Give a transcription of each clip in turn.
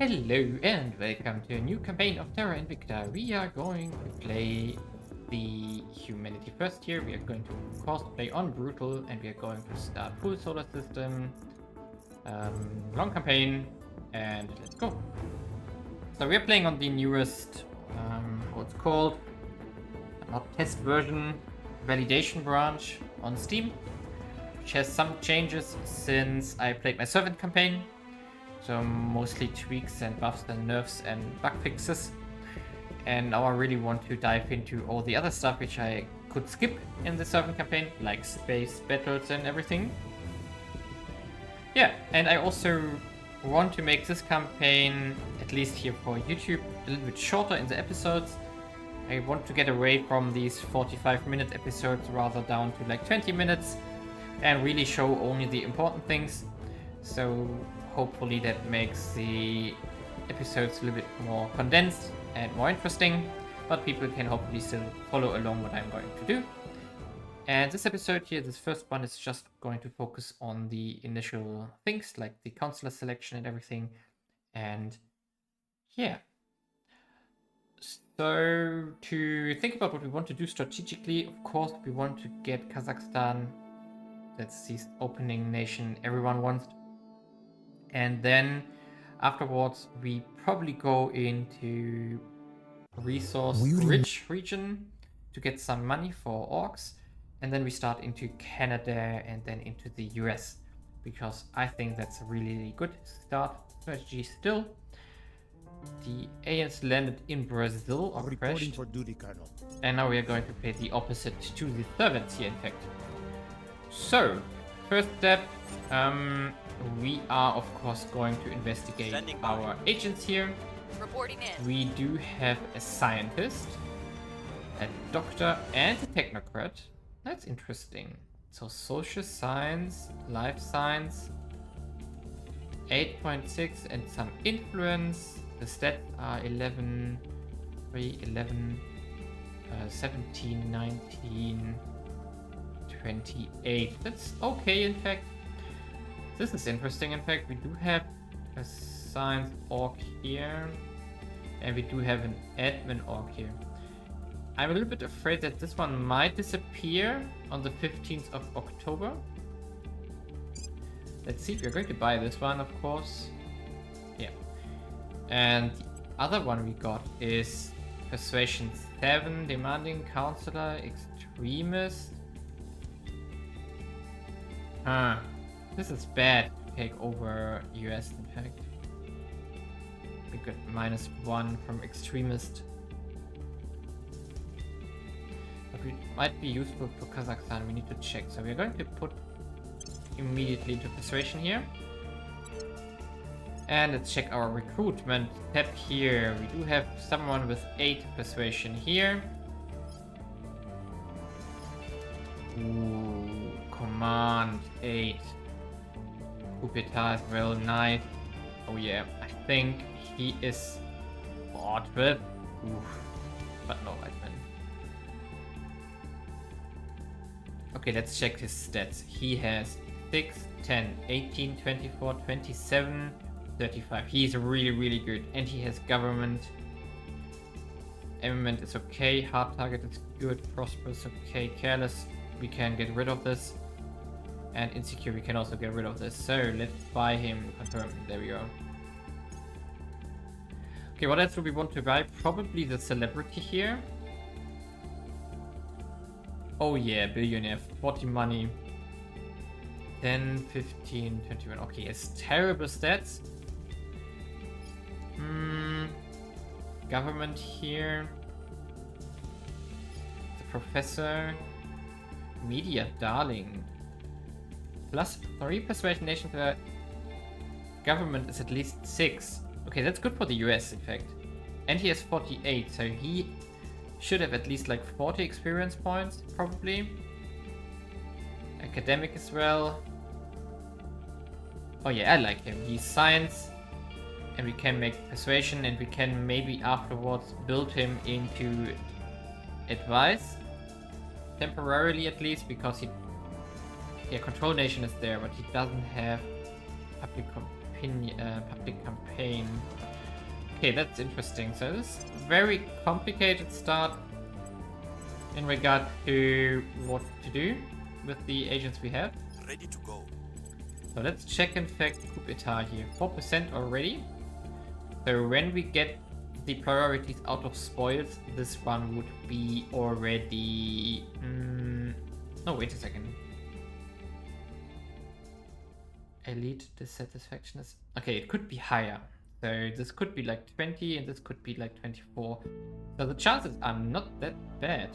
Hello and welcome to a new campaign of Terra Invicta. We are going to play the Humanity First here. We are going to, of course, play on Brutal, and we are going to start full solar system, long campaign, and let's go. So we are playing on the newest, how it's called, not test version, validation branch on Steam, which has some changes since I played my servant campaign. So mostly tweaks and buffs and nerfs and bug fixes. And now I really want to dive into all the other stuff which I could skip in the servant campaign, like space battles and everything. Yeah, and I also want to make this campaign, at least here for YouTube, a little bit shorter in the episodes. I want to get away from these 45-minute episodes rather down to like 20 minutes and really show only the important things. So hopefully that makes the episodes a little bit more condensed and more interesting, but people can hopefully still follow along what I'm going to do. And this episode here, this first one, is just going to focus on the initial things like the counselor selection and everything. And yeah. So to think about what we want to do strategically, of course, we want to get Kazakhstan. That's the opening nation everyone wants. And then afterwards, we probably go into resource-rich region to get some money for orcs. And then we start into Canada and then into the US. Because I think that's a really good start strategy still. The aliens landed in Brazil or crashed. For duty, Colonel. And now we are going to play the opposite to the servants here, in fact. So, first step, we are of course going to investigate our agents here. Reporting in. We do have a scientist, a doctor, and a technocrat. That's interesting. So social science, life science, 8.6 and some influence. The stats are 11, 3, 11, 17, 19, 28. That's okay, in fact. This is interesting. In fact, we do have a science orc here, and we do have an admin orc here. I'm a little bit afraid that this one might disappear on the 15th of October. Let's see. We're going to buy this one, of course. Yeah. And the other one we got is Persuasion 7, Demanding Counselor, Extremist. This is bad to take over US, in fact. We got -1 from Extremist. But it might be useful for Kazakhstan, we need to check. So we're going to put immediately into Persuasion here. And let's check our recruitment tab here. We do have someone with 8 Persuasion here. Ooh, Command 8. Kupita is well, nice. Oh yeah, I think he is 12. Oof. But no, admin. Okay, let's check his stats. He has 6, 10, 18, 24, 27, 35. He's really, really good. And he has government. Armament is okay. Hard target is good. Prosperous okay. Careless, we can get rid of this. And insecure, we can also get rid of this. So let's buy him. Confirm. There we go. Okay, what else do we want to buy? Probably the celebrity here. Oh yeah, billionaire. 40 money. 10, 15, 21. Okay, it's terrible stats. Government here. The professor. Media darling. +3 persuasion nation per government is at least 6. Okay, that's good for the US, in fact. And he has 48, so he should have at least like 40 experience points, probably. Academic as well. Oh yeah, I like him. He's science, and we can make persuasion, and we can maybe afterwards build him into advice. Temporarily at least, because he... Yeah, control nation is there, but he doesn't have public campaign. Okay, that's interesting. So this is a very complicated start in regard to what to do with the agents we have. Ready to go. So let's check in fact coup etat here. 4% already. So when we get the priorities out of spoils, this one would be already... No, wait a second. Elite dissatisfaction is... Okay, it could be higher. So this could be like 20 and this could be like 24. So the chances are not that bad.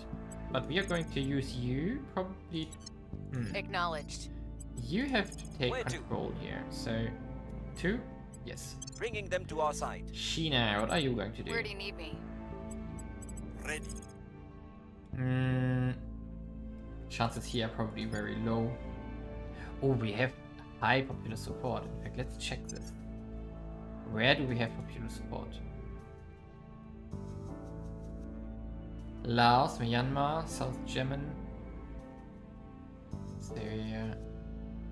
But we are going to use you probably... Acknowledged. You have to take Where to? control here. So, 2? Yes. Bringing them to our side. Sheena, what are you going to do? Where do you need me? Ready. Chances here are probably very low. Oh, we have high popular support. In fact, let's check this. Where do we have popular support? Laos, Myanmar, South Yemen, Syria,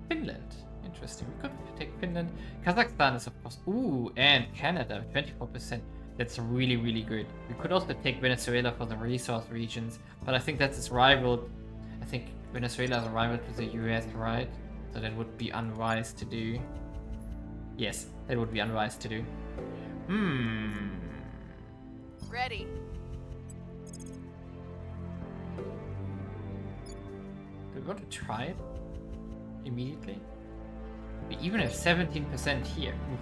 Finland. Interesting. We could take Finland. Kazakhstan is of course. Ooh, and Canada, 24%. That's really, really good. We could also take Venezuela for the resource regions, but I think that's its rival. I think Venezuela is a rival to the US, right? So that would be unwise to do. Yes, that would be unwise to do. Ready. Do we want to try it immediately? We even have 17% here. Oof.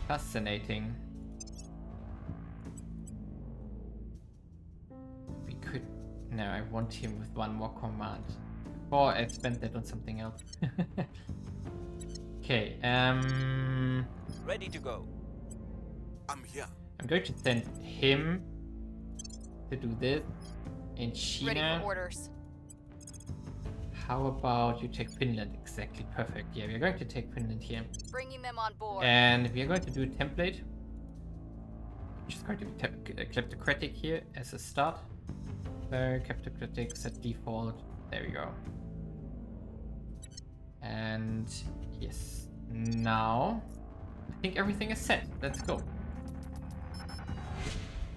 Fascinating. We could... No, I want him with one more command. Before I spent that on something else. Okay, Ready to go. I'm here. I'm going to send him to do this. And Ready Sheena, for orders. how about you take Finland? Exactly, perfect. Yeah, we're going to take Finland here. Bringing them on board. And we are going to do a template. Which is going to be kleptocratic here as a start. So kleptocratic set default. There we go. And yes, now I think everything is set. Let's go.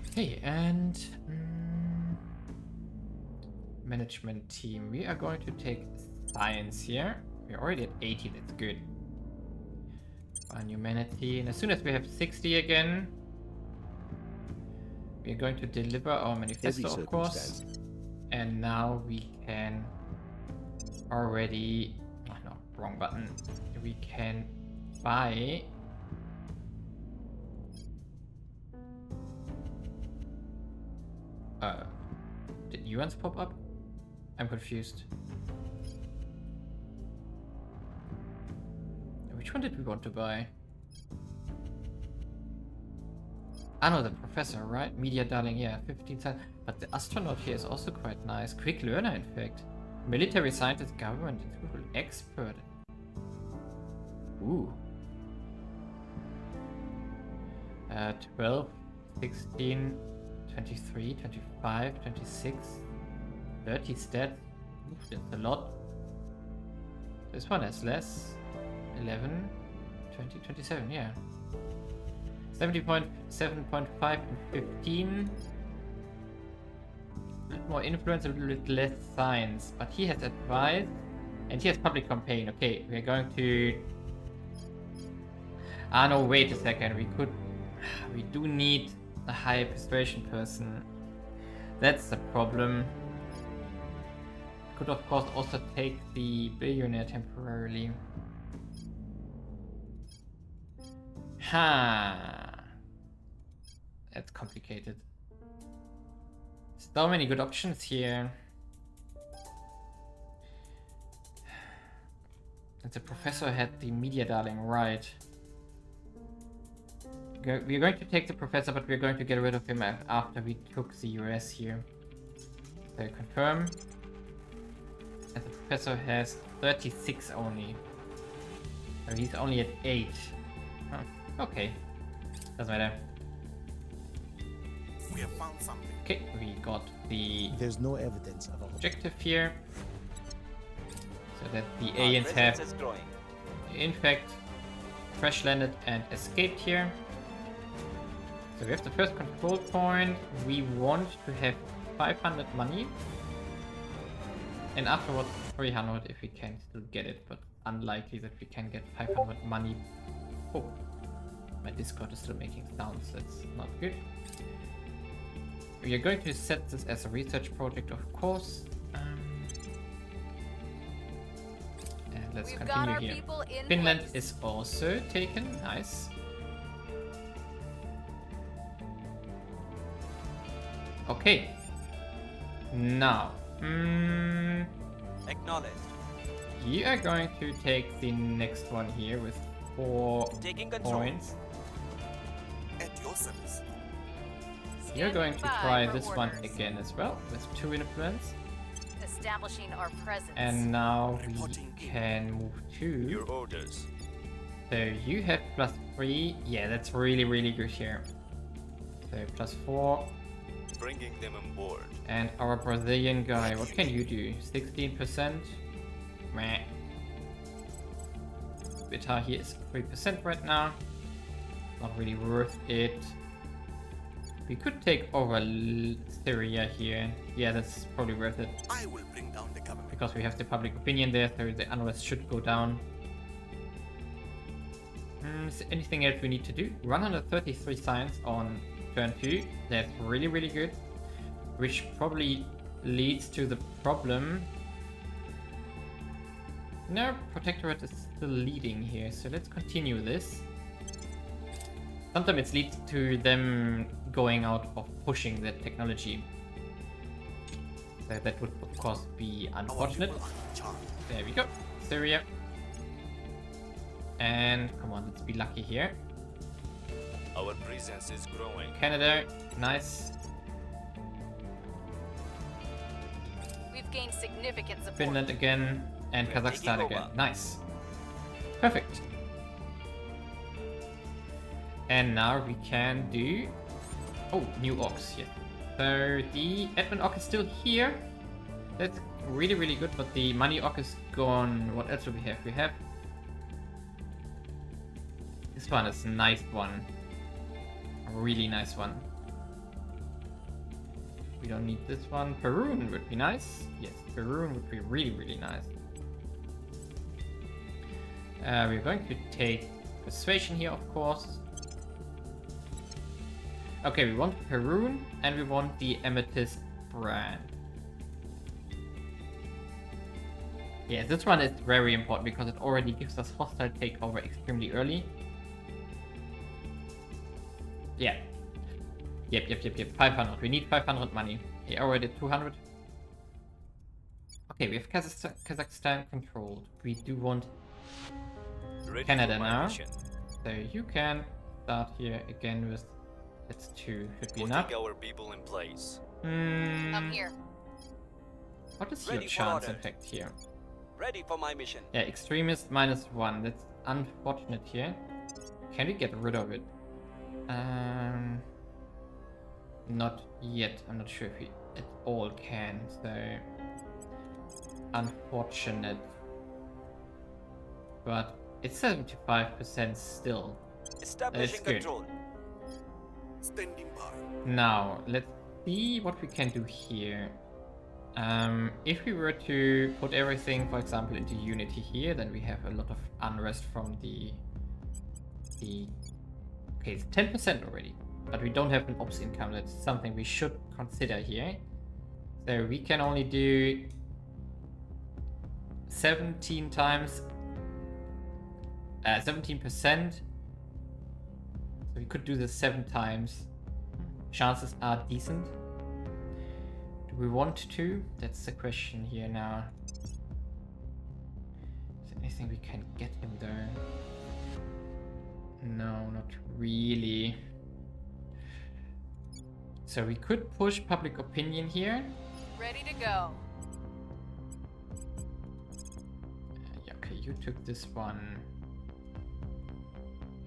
Okay, and management team. We are going to take science here. We're already at 80. That's good. On humanity, and as soon as we have 60 again, we're going to deliver our manifesto, of course. And now we can already... Oh, no, wrong button. We can buy... Did yuans pop up? I'm confused. Which one did we want to buy? Ah no, the professor, right? Media darling, yeah, 15 cents. But the astronaut here is also quite nice. Quick learner, in fact. Military scientist, government, and Google expert. Ooh. 12, 16, 23, 25, 26, 30 stats. Ooh, that's a lot. This one has less. 11, 20, 27, yeah. 70.7.5 and 15. A little more influence, a little bit less science. But he has advice and he has public campaign. Okay, we're going to... Ah no, wait a second. We do need a high persuasion person. That's the problem. Could of course also take the billionaire temporarily. That's complicated. So many good options here. And the professor had the media darling, right? We're going to take the professor, but we're going to get rid of him after we took the US here. So confirm. And the professor has 36 only. So he's only at 8. Oh, okay. Doesn't matter. We have found something. Okay, we got the There's no evidence of a objective here. So that the aliens have, in fact, crash landed and escaped here. So we have the first control point. We want to have 500 money. And afterwards 300 if we can still get it, but unlikely that we can get 500 money. Oh, my Discord is still making sounds, that's not good. We are going to set this as a research project, of course. And let's We've got continue our here. people in Finland place. is also taken, nice. Okay. Now, Acknowledged. you are going to take the next one here with 4 Taking control. points. At your service. You're going to Standing try by for this one orders. again as well with 2 influence. Establishing our presence. And now we Reporting in. can move to. Your orders. So you have +3. Yeah, that's really, really good here. So +4. Bringing them on board. And our Brazilian guy, what can you do? 16%? Meh. Beta here is 3% right now. Not really worth it. We could take over Syria here. Yeah, that's probably worth it. I will bring down the government. Because we have the public opinion there, so the unrest should go down. Is there anything else we need to do? 133 science on turn 2. That's really, really good. Which probably leads to the problem. No, Protectorate is still leading here, so let's continue this. Sometimes it leads to them going out of pushing the technology. So that would of course be unfortunate. There we go. Syria. And come on, let's be lucky here. Our presence is growing. Canada, nice. We've gained significant support. Finland again, and We're Kazakhstan taking again. over. Nice. Perfect. And now we can do... Oh, new ox, yeah. So the admin ox is still here. That's really, really good, but the money ox is gone. What else do we have? We have... This one is a nice one. A really nice one. We don't need this one. Peroon would be nice. Yes, Peroon would be really, really nice. We're going to take Persuasion here, of course. Okay, we want Peroon and we want the Amethyst brand. Yeah, this one is very important because it already gives us hostile takeover extremely early. Yeah. Yep. 500. We need 500 money. Yeah, already 200. Okay, we have Kazakhstan controlled. We do want Ready Canada for my now. mission. So you can start here again with... That's 2. Should be enough. Putting our people in place. I'm here. What is your Ready for chance order. effect here? Ready for my mission. Yeah, extremist -1. That's unfortunate here. Can we get rid of it? Not yet. I'm not sure if we at all can. So unfortunate. But it's 75% still. Establishing good. control. Standing by. Now, let's see what we can do here. If we were to put everything, for example, into Unity here, then we have a lot of unrest from the okay, it's 10% already, but we don't have an ops income. That's something we should consider here. So we can only do 17 times 17%. So we could do this 7 times. Chances are decent. Do we want to? That's the question here now. Is there anything we can get him there? No, not really. So we could push public opinion here. Ready to go. Yeah, okay, you took this one.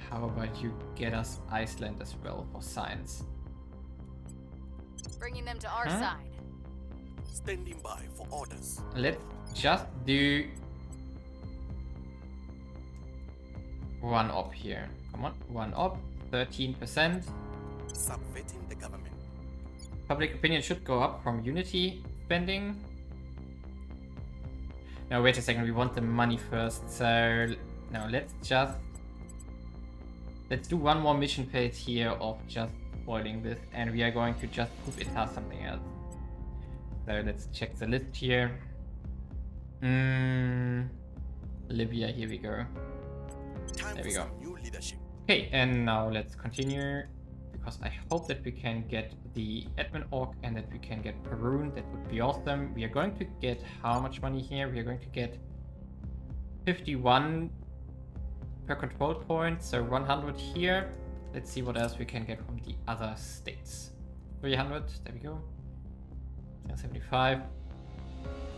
How about you get us Iceland as well for science? Bringing them to our Huh? side. Standing by for orders. Let's just do 1 op here. Come on, 1 op, 13%. Subverting the government. Public opinion should go up from unity spending. No, wait a second, we want the money first, so no, let's do one more mission phase here of just spoiling this, and we are going to just prove it has something else. So let's check the list here. Libya, here we go. Time There for we go. some new leadership. Okay, and now let's continue, because I hope that we can get the admin org and that we can get Perun. That would be awesome. We are going to get how much money here? We are going to get 51 per control point, so 100 here. Let's see what else we can get from the other states. 300, there we go. 75.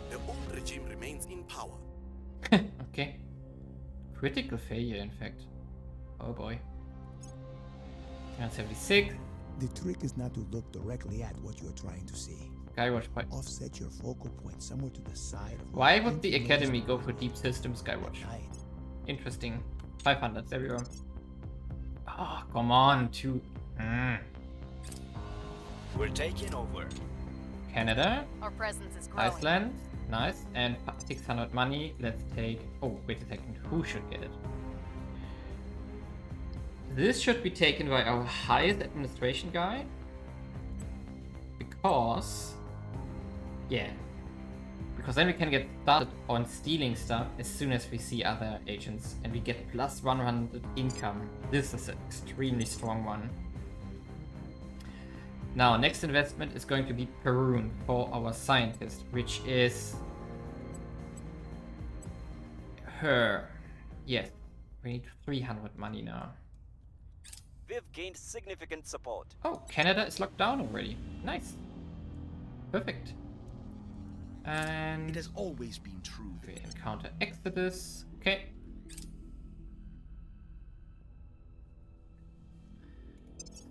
The old regime remains in power. Okay. Critical failure, in fact. Oh boy. 76. The trick is not to look directly at what you are trying to see. Skywatch point. Offset your focal point somewhere to the side of Why would the Academy go for Deep System Skywatch? Right. Interesting. 500, there we go. Oh, come on, We're taking over. Canada, Our presence is growing. Iceland, nice, and 600 money. Let's take. Oh, wait a second. Who should get it? This should be taken by our highest administration guy, because then we can get started on stealing stuff as soon as we see other agents, and we get plus 100 income. This is an extremely strong one. Now, next investment is going to be Perun for our scientist, which is her. Yes, we need 300 money now. We've gained significant support. Oh, Canada is locked down already. Nice. Perfect. And It has always been true. we encounter Exodus. Okay.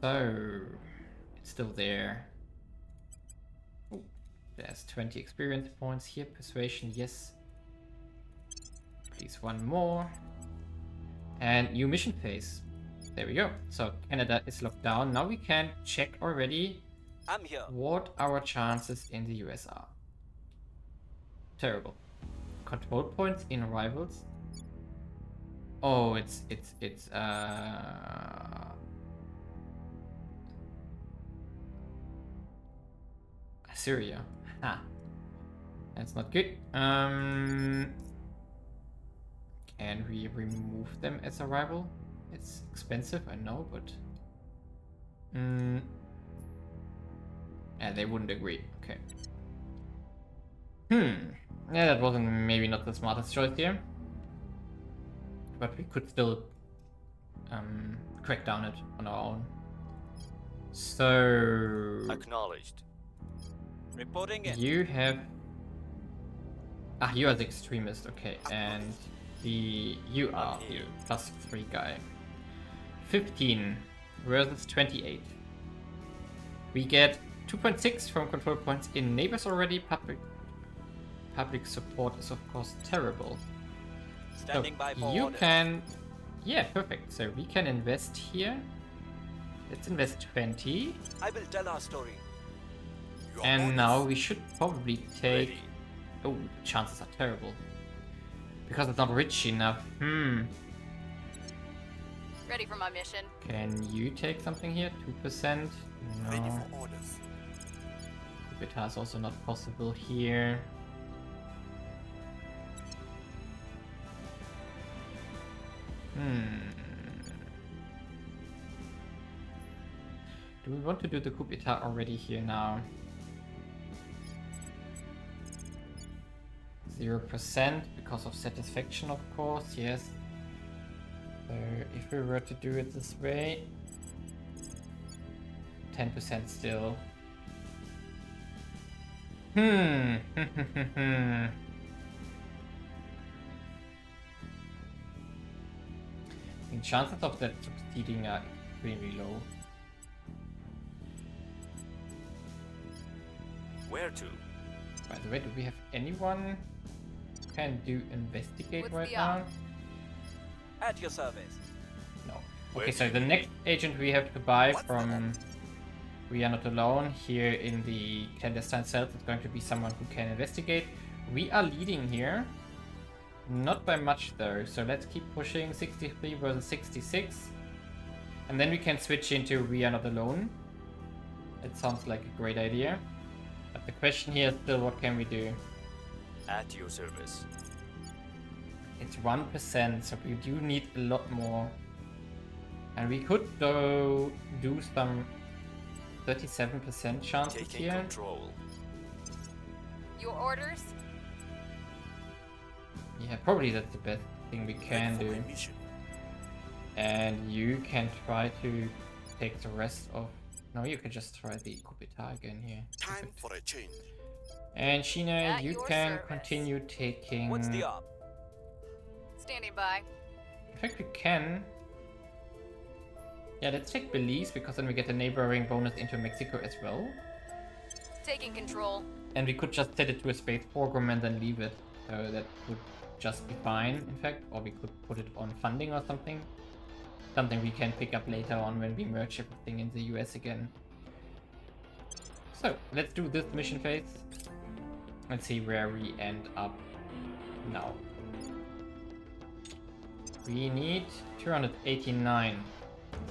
So, it's still there. Oh, there's 20 experience points here. Persuasion, yes. Please, one more. And new mission phase. There we go. So, Canada is locked down. Now we can check already I'm here. what our chances in the US are. Terrible. Control points in rivals. Oh, it's Syria. Ha. That's not good. Can we remove them as a rival? It's expensive, I know, but yeah, they wouldn't agree. Okay. Yeah, that wasn't maybe not the smartest choice here, but we could still crack down it on our own. So Acknowledged. Reporting in. you have you are the extremist, okay, and you are the +3 guy. 15 versus 28. We get 2.6 from control points in neighbors already. Public support is of course terrible. Standing by for you orders. can, yeah, perfect. So we can invest here. Let's invest 20, I will tell our story. Your and orders. now we should probably take. Ready. Oh, chances are terrible because it's not rich enough. Ready for my mission. Can you take something here? 2%? Ready No. for orders. Beta is also not possible here. Do we want to do the coup d'etat already here now? 0% because of satisfaction, of course, yes. So if we were to do it this way, 10% still. I mean, chances of that succeeding are extremely low. Where to? By the way, do we have anyone who can do investigate What's right the now? At your service. No. Where Okay, so to? the next agent we have to buy What's from the We are not alone. Here in the clandestine cells, it's going to be someone who can investigate. We are leading here. Not by much though, so let's keep pushing. 63 versus 66. And then we can switch into we are not alone. It sounds like a great idea. But the question here is still, what can we do? At your service. It's 1%, so we do need a lot more. And we could though do some 37% chances Taking here. control. Your orders? Yeah, probably that's the best thing we can Ready for do. my mission. And you can try to take the rest of... No, you can just try the coup d'etat again here. Time Perfect. for a change. And Sheena, At you your can service. continue taking... What's the op? Standing by. In fact, we can... Yeah, let's take Belize, because then we get a neighboring bonus into Mexico as well. Taking control. And we could just set it to a space program and then leave it. So that would just be fine, in fact. Or we could put it on funding or something. Something we can pick up later on when we merge everything in the US again. So, let's do this mission phase. Let's see where we end up now. We need 289.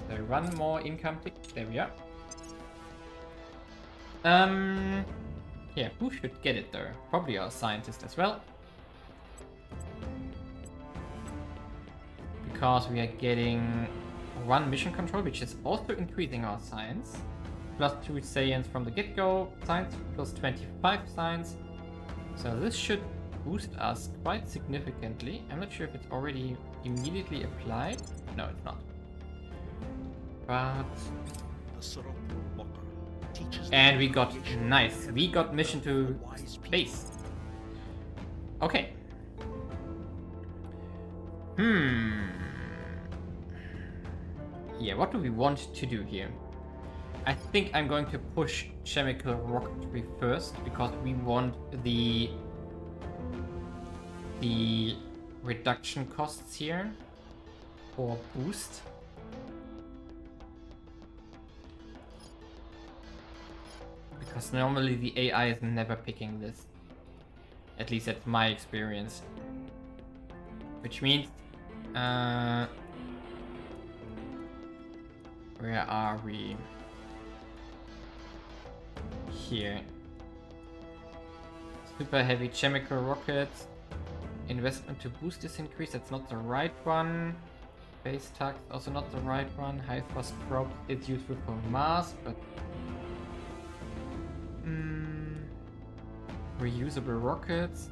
So one more income tick. There we are. Yeah, who should get it though? Probably our scientist as well. Because we are getting 1 mission control, which is also increasing our science. Plus 2 science from the get-go. Science plus 25 science. So this should boost us quite significantly. I'm not sure if it's already immediately applied. No, it's not. But... And we got... Nice. We got mission to space. Okay. Yeah, what do we want to do here? I think I'm going to push chemical rocketry first, because we want the reduction costs here for boost. Because normally the AI is never picking this. At least that's my experience. Which means... where are we? Here. Super heavy chemical rockets. Investment to boost this increase, that's not the right one. Base tax, also not the right one. High thrust probe is useful for Mars, but... reusable rockets.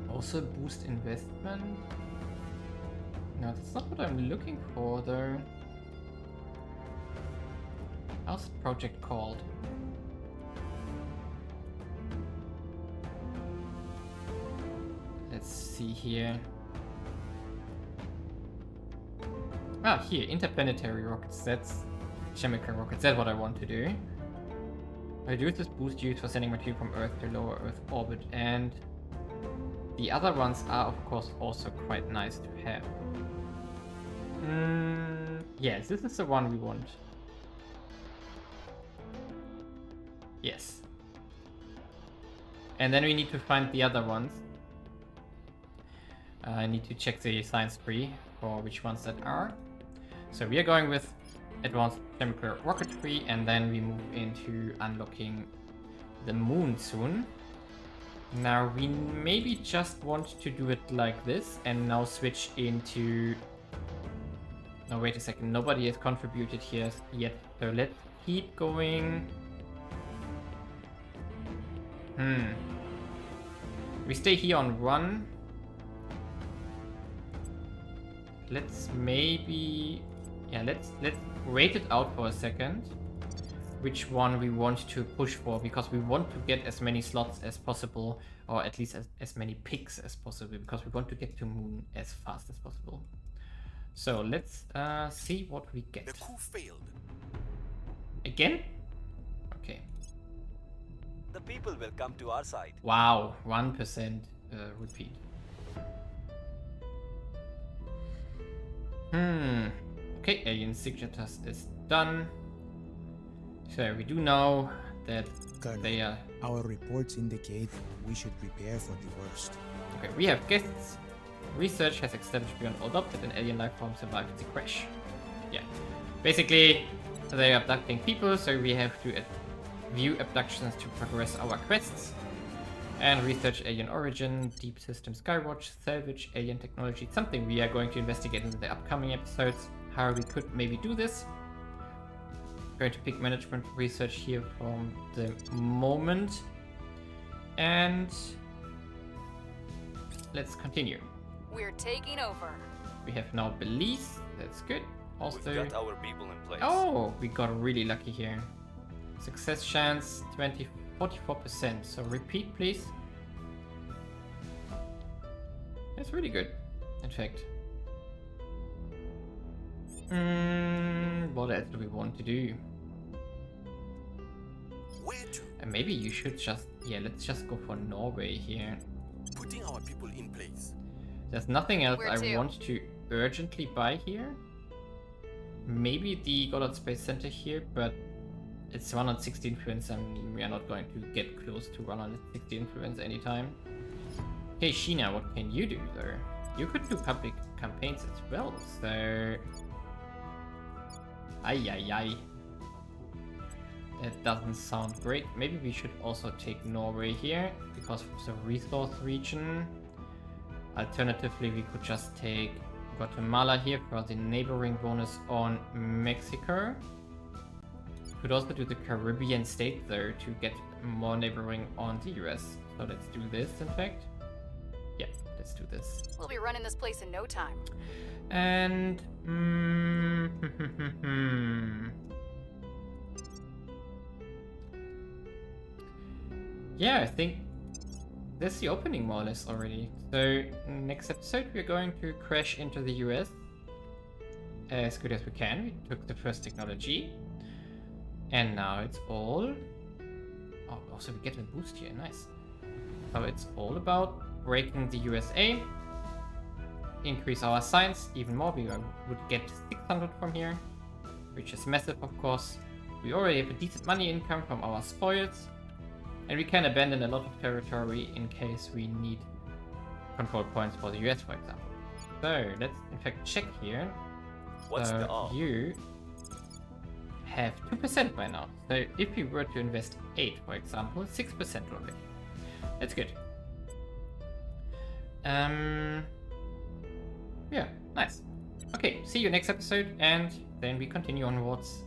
Also boost investment. No, that's not what I'm looking for though. How's the project called? Let's see here. Ah, here, interplanetary rockets. That's chemical rockets. That's what I want to do. Reduce this boost used for sending material from Earth to lower Earth orbit, and the other ones are of course also quite nice to have. Yes, this is the one we want. Yes. And then we need to find the other ones. I need to check the science tree for which ones that are. So we are going with advanced chemical rocketry, and then we move into unlocking the moon soon. Now we maybe just want to do it like this and now switch into... No, wait a second, nobody has contributed here yet, so let's keep going. We stay here on 1. Let's maybe... Yeah, let's wait it out for a second. Which one we want to push for, because we want to get as many slots as possible, or at least as many picks as possible, because we want to get to moon as fast as possible. So let's see what we get. The coup failed. Again? Okay. The people will come to our side. Wow, 1% repeat. Okay, alien signatures is done. So we do know that Colonel, they are... our reports indicate we should prepare for the worst. Okay, we have guests. Research has established beyond all doubt that an alien life form survived the crash. Yeah. Basically, they are abducting people, so we have to view abductions to progress our quests. And research alien origin, deep system skywatch, salvage alien technology. Something we are going to investigate in the upcoming episodes. How we could maybe do this. Going to pick management research here from the moment. And let's continue. We're taking over. We have now Belize. That's good. Also, We've got our people in place. oh, we got really lucky here. Success chance 44%. So repeat, please. That's really good, in fact. What else do we want to do? Where to? And maybe you should just... Yeah, let's just go for Norway here. Putting our people in place. There's nothing else Where I to? want to urgently buy here. Maybe the Goddard Space Center here, but it's 160 influence and we are not going to get close to 160 influence anytime. Hey Sheena, what can you do though? You could do public campaigns as well, so... Ay. That doesn't sound great. Maybe we should also take Norway here, because of the resource region. Alternatively, we could just take Guatemala here for the neighboring bonus on Mexico. Could also do the Caribbean state though to get more neighboring on the US. So let's do this, in fact. Yeah, let's do this. We'll be running this place in no time. And... yeah, I think that's the opening more or less already. So next episode we're going to crash into the US as good as we can. We took the first technology. And now it's all... Oh, also we get a boost here, nice. So it's all about breaking the USA. Increase our science even more. We would get 600 from here, which is massive of course. We already have a decent money income from our spoils. And we can abandon a lot of territory in case we need control points for the US, for example. So let's in fact check here. What's the R? You have 2% by now. So if you were to invest 8, for example, 6% already. That's good. Yeah, nice. Okay, see you next episode, and then we continue onwards